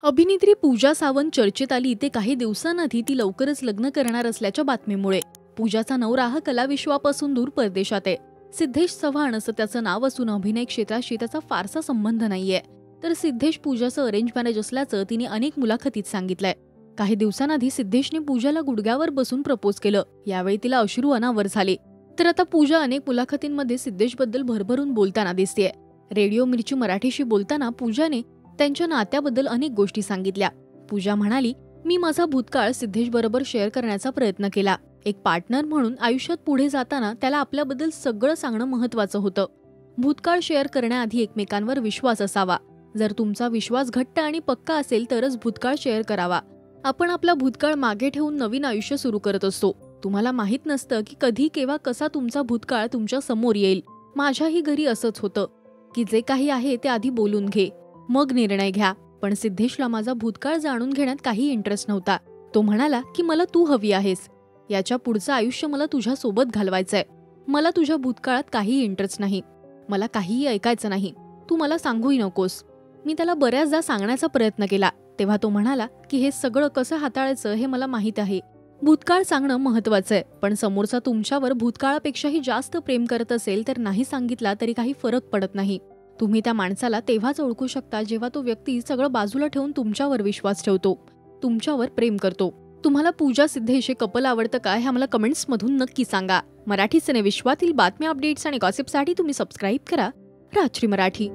अभिनेत्री पूजा सावंत चर्चेत आली ते काही दिवसांआधी ती लवकरच लग्न करणार असल्याच्या बातमीमुळे। पूजाचा नवरा हा कलाविश्वापासून दूर परदेशात आहे। सिद्धेश चव्हाण असं त्याचं नाव असून अभिनय क्षेत्राशी त्याचा फारसा संबंध नाहीये। तर सिद्धेश पूजाचं अरेंज मॅरेज असल्याचं तिने अनेक मुलाखतीत सांगितलंय। काही दिवसांआधी सिद्धेशने पूजाला गुडघ्यावर बसून प्रपोज केलं। यावेळी तिला अश्रू अनावर झाले। तर आता पूजा अनेक मुलाखतींमध्ये सिद्धेशबद्दल भरभरून बोलताना दिसतेय। रेडिओ मिर्ची मराठीशी बोलताना पूजाने त्यांच्या नात्याबद्दल अनेक गोष्टी सांगितल्या। पूजा म्हणाली, मी माझा भूतकाळ सिद्धेश बरोबर शेअर करण्याचा प्रयत्न केला। एक पार्टनर म्हणून आयुष्यात पुढे जाताना त्याला आपल्याबद्दल सगळं सांगणं महत्त्वाचं होतं। भूतकाळ शेअर करण्याआधी एकमेकांवर विश्वास असावा। जर तुमचा विश्वास घट्ट आणि पक्का असेल तरच भूतकाळ शेअर करावा। आपण आपला भूतकाळ मागे ठेवून नवीन आयुष्य सुरू करत असतो। तुम्हाला माहित नसतं की कधी केव्हा कसा तुमचा भूतकाळ तुमच्या समोर येईल। माझ्याही घरी असंच होतं की जे काही आहे ते आधी बोलून घे, मग निर्णय घ्या। पण सिद्धेशला माझा भूतकाळ जाणून घेण्यात काही इंटरेस्ट नव्हता। तो म्हणाला की मला तू हवी आहेस। याच्या पुढचं आयुष्य मला तुझ्या सोबत घालवायचंय। मला तुझ्या भूतकाळात काही इंटरेस्ट नाही। मला काहीही ऐकायचं नाही। तू मला सांगूही नकोस। मी त्याला बऱ्याचदा सांगण्याचा प्रयत्न केला, तेव्हा तो म्हणाला की हे सगळं कसं हाताळायचं हे मला माहित आहे। भूतकाळ सांगणं महत्त्वाचं आहे, पण समोरचा तुमच्यावर भूतकाळापेक्षाही जास्त प्रेम करत असेल तर नाही सांगितला तरी काही फरक पडत नाही। तुम्ही त्या माणसाला तेव्हाच ओळखू शकता जेव्हा तो व्यक्ती सगळं बाजूला ठेवून तुमच्यावर विश्वास ठेवतो, तुमच्यावर प्रेम करतो। तुम्हाला पूजा सिद्धेश हे कपल आवडतं का हे आम्हाला कमेंट्समधून नक्की सांगा। मराठी सिने विश्वातील बातम्या, अपडेट्स आणि गॉसिपसाठी तुम्ही सबस्क्राईब करा राजश्री मराठी।